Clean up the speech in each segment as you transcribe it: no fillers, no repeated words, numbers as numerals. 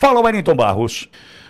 Fala, Wellington Barros.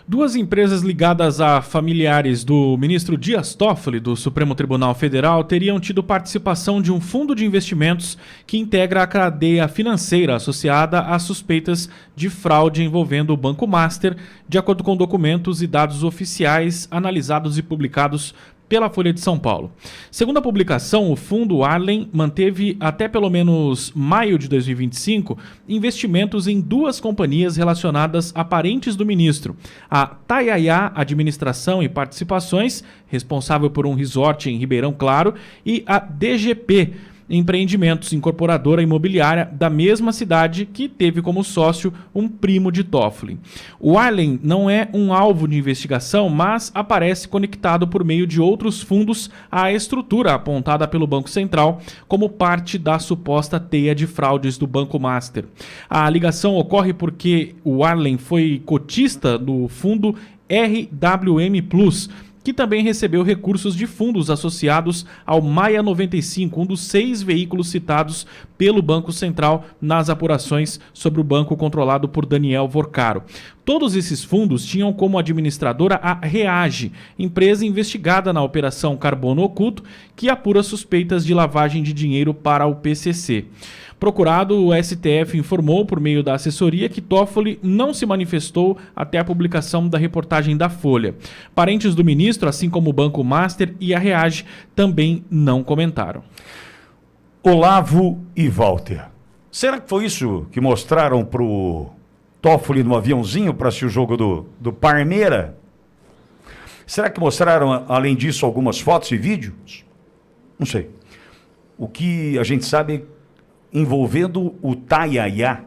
Duas empresas ligadas a familiares do ministro Dias Toffoli, do Supremo Tribunal Federal, teriam tido participação de um fundo de investimentos que integra a cadeia financeira associada às suspeitas de fraude envolvendo o Banco Master, de acordo com documentos e dados oficiais analisados e publicados pela Folha de São Paulo. Segundo a publicação, o fundo Arlen manteve até pelo menos maio de 2025 investimentos em duas companhias relacionadas a parentes do ministro, a Tayaya Administração e Participações, responsável por um resort em Ribeirão Claro, e a DGP Empreendimentos, incorporadora imobiliária da mesma cidade que teve como sócio um primo de Toffoli. O Arlen não é um alvo de investigação, mas aparece conectado por meio de outros fundos à estrutura apontada pelo Banco Central como parte da suposta teia de fraudes do Banco Master. A ligação ocorre porque o Arlen foi cotista do fundo RWM Plus, que também recebeu recursos de fundos associados ao Maia 95, um dos 6 veículos citados pelo Banco Central nas apurações sobre o banco controlado por Daniel Vorcaro. Todos esses fundos tinham como administradora a Reage, empresa investigada na Operação Carbono Oculto, que apura suspeitas de lavagem de dinheiro para o PCC. Procurado, o STF informou por meio da assessoria que Toffoli não se manifestou até a publicação da reportagem da Folha. Parentes do ministro, assim como o Banco Master e a Reage, também não comentaram. Olavo e Walter. Será que foi isso que mostraram pro Toffoli no aviãozinho para assistir o jogo do Parmeira? Será que mostraram, além disso, algumas fotos e vídeos? Não sei. O que a gente sabe envolvendo o Tayaya,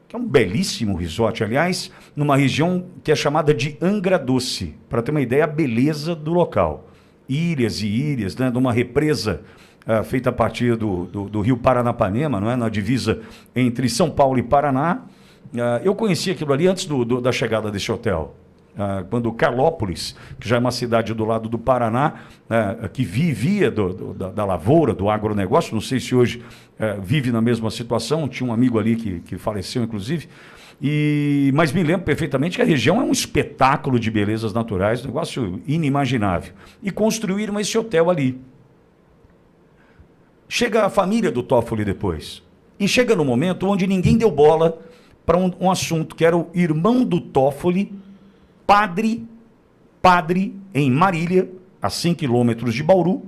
que é um belíssimo resort, aliás, numa região que é chamada de Angra Doce, para ter uma ideia, a beleza do local. Ilhas e ilhas, né, de uma represa feita a partir do rio Paranapanema, não é, na divisa entre São Paulo e Paraná. Eu conheci aquilo ali antes da chegada desse hotel. Quando Carlópolis, que já é uma cidade do lado do Paraná, que vivia da lavoura, do agronegócio, não sei se hoje vive na mesma situação, tinha um amigo ali que faleceu, inclusive, mas me lembro perfeitamente que a região é um espetáculo de belezas naturais, um negócio inimaginável. E construíram esse hotel ali. Chega a família do Toffoli depois, e chega no momento onde ninguém deu bola para um assunto, que era o irmão do Toffoli, padre em Marília, a 100 quilômetros de Bauru,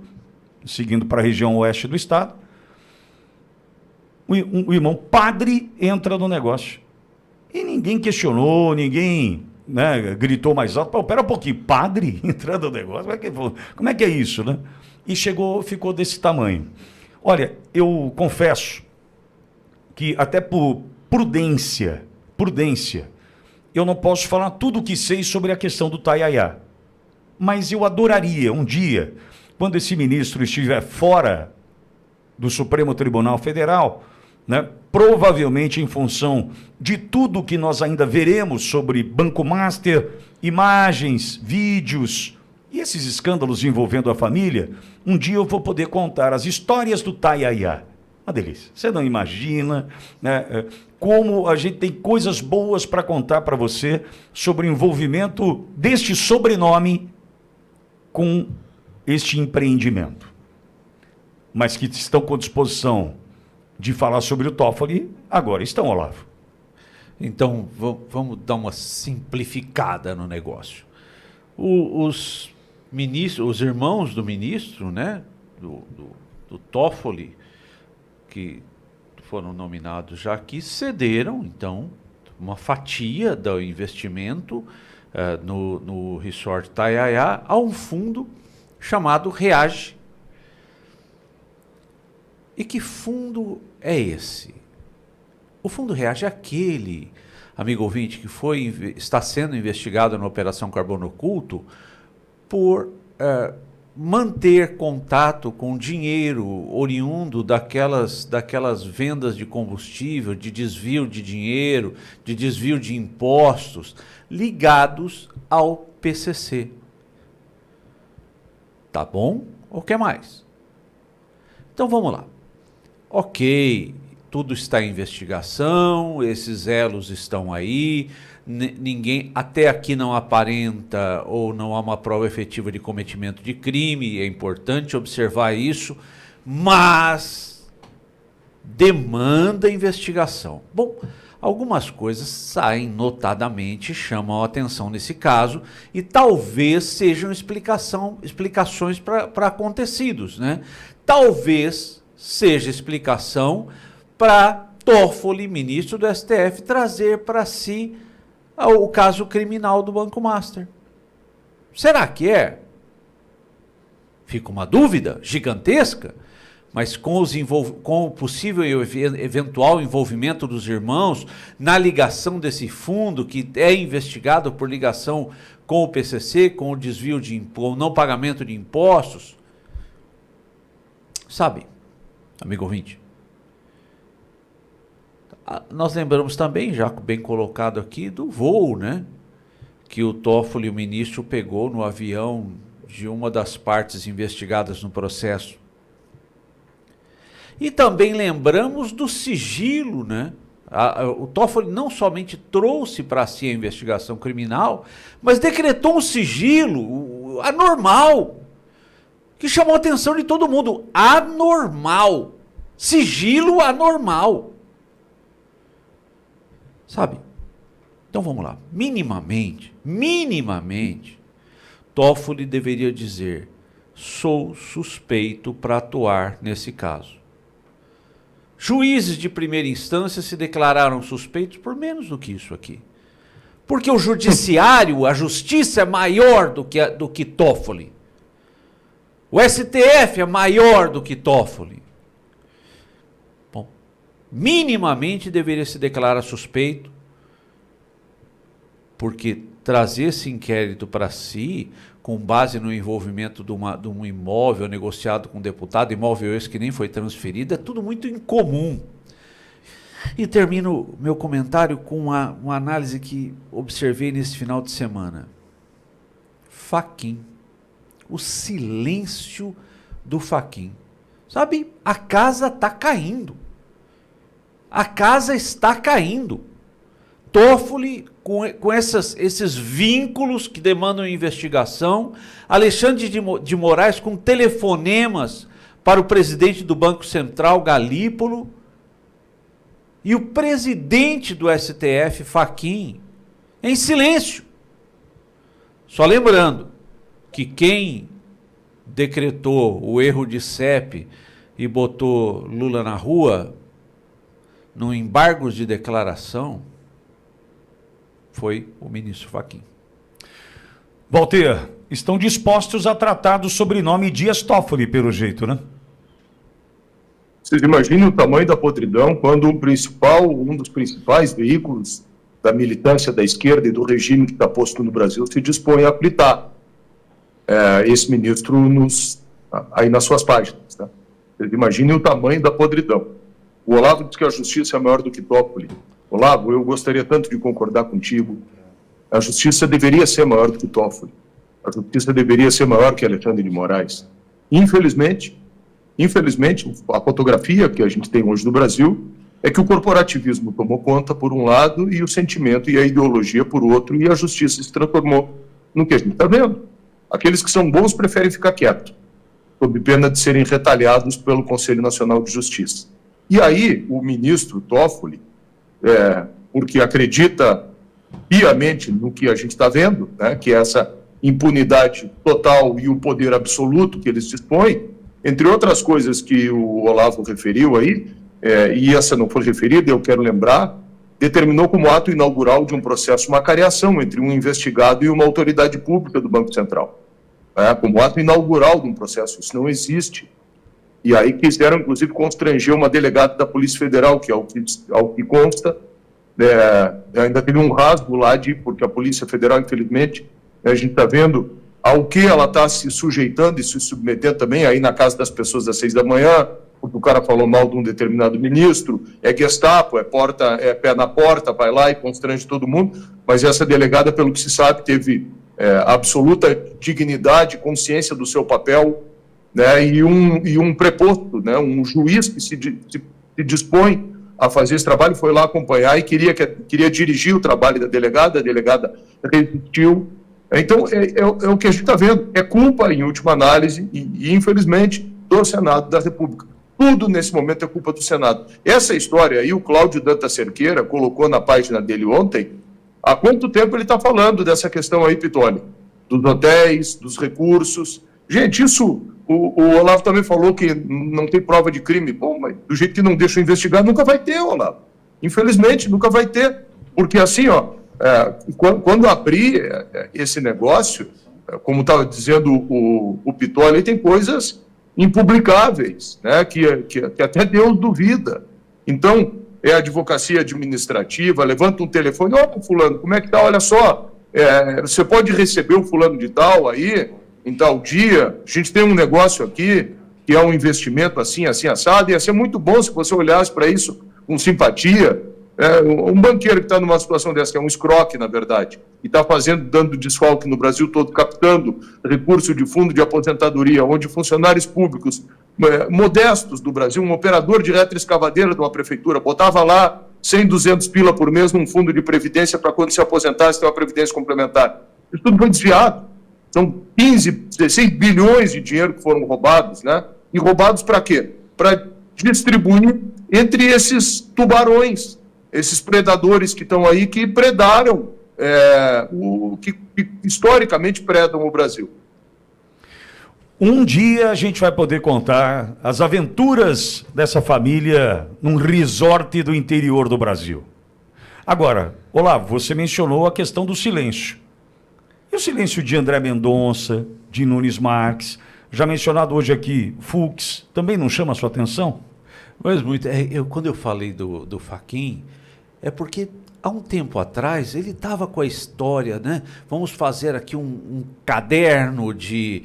seguindo para a região oeste do estado. O irmão padre entra no negócio. E ninguém questionou, ninguém, né, gritou mais alto. Pô, pera um pouquinho, padre entrando no negócio? Como é que é isso, né? E ficou desse tamanho. Olha, eu confesso que até por prudência, eu não posso falar tudo o que sei sobre a questão do Tayaya. Mas eu adoraria um dia, quando esse ministro estiver fora do Supremo Tribunal Federal, né, provavelmente em função de tudo que nós ainda veremos sobre Banco Master, imagens, vídeos e esses escândalos envolvendo a família, um dia eu vou poder contar as histórias do Tayaya. Uma delícia. Você não imagina, né, como a gente tem coisas boas para contar para você sobre o envolvimento deste sobrenome com este empreendimento. Mas que estão com disposição de falar sobre o Toffoli, agora estão, Olavo. Então, vamos dar uma simplificada no negócio. Os irmãos do ministro, né, do Toffoli, que foram nominados já aqui, cederam, então, uma fatia do investimento no Resort Tayaya a um fundo chamado Reage. E que fundo é esse? O fundo Reage é aquele, amigo ouvinte, que está sendo investigado na Operação Carbono Oculto por manter contato com dinheiro oriundo daquelas vendas de combustível, de desvio de dinheiro, de desvio de impostos, ligados ao PCC. Tá bom? O que mais? Então vamos lá. Ok, tudo está em investigação, esses elos estão aí, ninguém até aqui não aparenta ou não há uma prova efetiva de cometimento de crime, é importante observar isso, mas demanda investigação. Bom, algumas coisas saem notadamente, chamam a atenção nesse caso e talvez sejam explicações para acontecidos, né? Talvez seja explicação para Toffoli, ministro do STF, trazer para si o caso criminal do Banco Master. Será que é? Fica uma dúvida gigantesca, mas com o possível e eventual envolvimento dos irmãos na ligação desse fundo, que é investigado por ligação com o PCC, com o desvio com o não pagamento de impostos. Sabe, amigo ouvinte, nós lembramos também, já bem colocado aqui, do voo, né? Que o Toffoli, o ministro, pegou no avião de uma das partes investigadas no processo. E também lembramos do sigilo, né? O Toffoli não somente trouxe para si a investigação criminal, mas decretou um sigilo anormal, que chamou a atenção de todo mundo. Anormal. Sigilo anormal. Sabe? Então vamos lá. Minimamente, Toffoli deveria dizer: sou suspeito para atuar nesse caso. Juízes de primeira instância se declararam suspeitos por menos do que isso aqui. Porque o judiciário, a justiça é maior do que Toffoli. O STF é maior do que Toffoli. Bom, minimamente deveria se declarar suspeito, porque trazer esse inquérito para si, com base no envolvimento de um imóvel negociado com um deputado, imóvel esse que nem foi transferido, é tudo muito incomum. E termino meu comentário com uma análise que observei nesse final de semana. Fachin. O silêncio do Fachin. Sabe, a casa está caindo. A casa está caindo. Toffoli, com esses vínculos que demandam investigação, Alexandre de Moraes com telefonemas para o presidente do Banco Central, Galípolo, e o presidente do STF, Fachin, em silêncio. Só lembrando que quem decretou o erro de CEP e botou Lula na rua, no embargo de declaração, foi o ministro Fachin. Walter, estão dispostos a tratar do sobrenome Dias Toffoli, pelo jeito, né? Vocês imaginem o tamanho da podridão quando um dos principais veículos da militância da esquerda e do regime que está posto no Brasil se dispõe a aplicar esse ministro aí nas suas páginas. Tá? Vocês imaginem o tamanho da podridão. O Olavo diz que a justiça é maior do que Toffoli. Olavo, eu gostaria tanto de concordar contigo. A justiça deveria ser maior do que Toffoli. A justiça deveria ser maior que Alexandre de Moraes. Infelizmente, a fotografia que a gente tem hoje no Brasil é que o corporativismo tomou conta por um lado e o sentimento e a ideologia por outro, e a justiça se transformou no que a gente está vendo. Aqueles que são bons preferem ficar quietos, sob pena de serem retalhados pelo Conselho Nacional de Justiça. E aí, o ministro Toffoli, porque acredita piamente no que a gente está vendo, né, que é essa impunidade total e o poder absoluto que eles dispõem, entre outras coisas que o Olavo referiu aí, e essa não foi referida, eu quero lembrar, determinou como ato inaugural de um processo uma cariação entre um investigado e uma autoridade pública do Banco Central. Como ato inaugural de um processo, isso não existe. E aí quiseram, inclusive, constranger uma delegada da Polícia Federal, que ao que consta, ainda teve um rasgo lá porque a Polícia Federal, infelizmente, a gente está vendo ao que ela está se sujeitando e se submetendo também, aí na casa das pessoas às 6 da manhã, porque o cara falou mal de um determinado ministro, é Gestapo, é pé na porta, vai lá e constrange todo mundo, mas essa delegada, pelo que se sabe, teve absoluta dignidade, consciência do seu papel, né, e um preposto, né, um juiz que se dispõe a fazer esse trabalho, foi lá acompanhar e queria dirigir o trabalho da delegada, a delegada resistiu. Então, é o que a gente está vendo, é culpa, em última análise, e infelizmente, do Senado da República. Tudo nesse momento é culpa do Senado. Essa história aí, o Cláudio Dantas Cerqueira colocou na página dele ontem, há quanto tempo ele está falando dessa questão aí, Pitoli? Dos hotéis, dos recursos. Gente, isso, o Olavo também falou que não tem prova de crime. Bom, mas do jeito que não deixa investigar, nunca vai ter, Olavo. Infelizmente, nunca vai ter. Porque assim, quando abrir esse negócio, como estava dizendo o Pitoli, tem coisas impublicáveis, né, que até Deus duvida. Então, é a advocacia administrativa, levanta um telefone, fulano, como é que tá? Olha só, você pode receber o fulano de tal aí, em tal dia, a gente tem um negócio aqui, que é um investimento assim, assim, assado, ia ser muito bom se você olhasse para isso com simpatia. Um banqueiro que está numa situação dessa, que é um escroque, na verdade, e está dando desfalque no Brasil todo, captando recurso de fundo de aposentadoria, onde funcionários públicos modestos do Brasil, um operador de retroescavadeira de uma prefeitura, botava lá 100, 200 pila por mês num fundo de previdência para quando se aposentasse ter uma previdência complementar. Isso tudo foi desviado. São 15, 16 bilhões de dinheiro que foram roubados, né? E roubados para quê? Para distribuir entre esses tubarões, esses predadores que estão aí, que predaram, que historicamente predam o Brasil. Um dia a gente vai poder contar as aventuras dessa família num resort do interior do Brasil. Agora, Olavo, você mencionou a questão do silêncio. E o silêncio de André Mendonça, de Nunes Marques, já mencionado hoje aqui, Fux, também não chama a sua atenção? Mas muito. Quando eu falei do Fachin, é porque há um tempo atrás ele estava com a história, né? Vamos fazer aqui um caderno de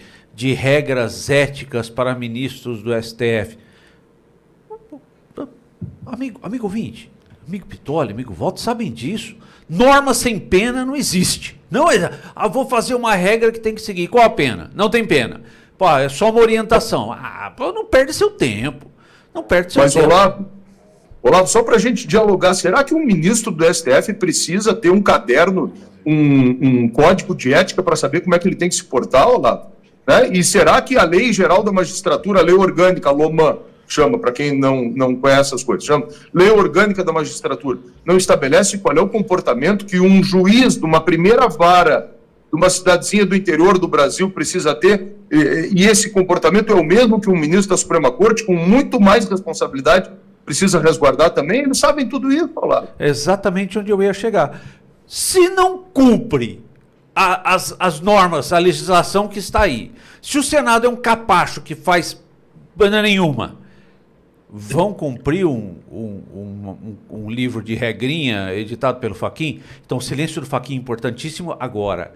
regras éticas para ministros do STF. Amigo ouvinte, amigo Pitoli, amigo Walter, sabem disso. Norma sem pena não existe. Não, vou fazer uma regra que tem que seguir. Qual a pena? Não tem pena. Pô, é só uma orientação. Não perde seu tempo. Não perde seu tempo. Olavo, só para a gente dialogar, será que um ministro do STF precisa ter um caderno, um código de ética para saber como é que ele tem que se portar, Olavo? Né? E será que a Lei Geral da Magistratura, a Lei Orgânica, a LOMAN, chama, para quem não conhece as coisas, chama Lei Orgânica da Magistratura, não estabelece qual é o comportamento que um juiz de uma primeira vara de uma cidadezinha do interior do Brasil precisa ter, e esse comportamento é o mesmo que um ministro da Suprema Corte, com muito mais responsabilidade, precisa resguardar também? Eles sabem tudo isso, Olavo. Exatamente onde eu ia chegar. Se não cumpre as normas, a legislação que está aí, se o Senado é um capacho que faz banda nenhuma, vão cumprir um livro de regrinha editado pelo Fachin? Então, o silêncio do Fachin é importantíssimo. Agora,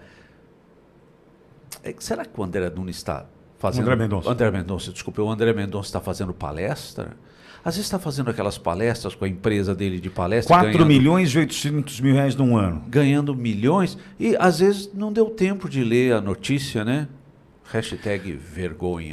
será que o André Nunes está fazendo... André Mendonça, desculpe, o André Mendonça está fazendo palestra? Às vezes está fazendo aquelas palestras com a empresa dele de palestra. 4 milhões e 800 mil reais num ano. Ganhando milhões. E às vezes não deu tempo de ler a notícia, né? #vergonha.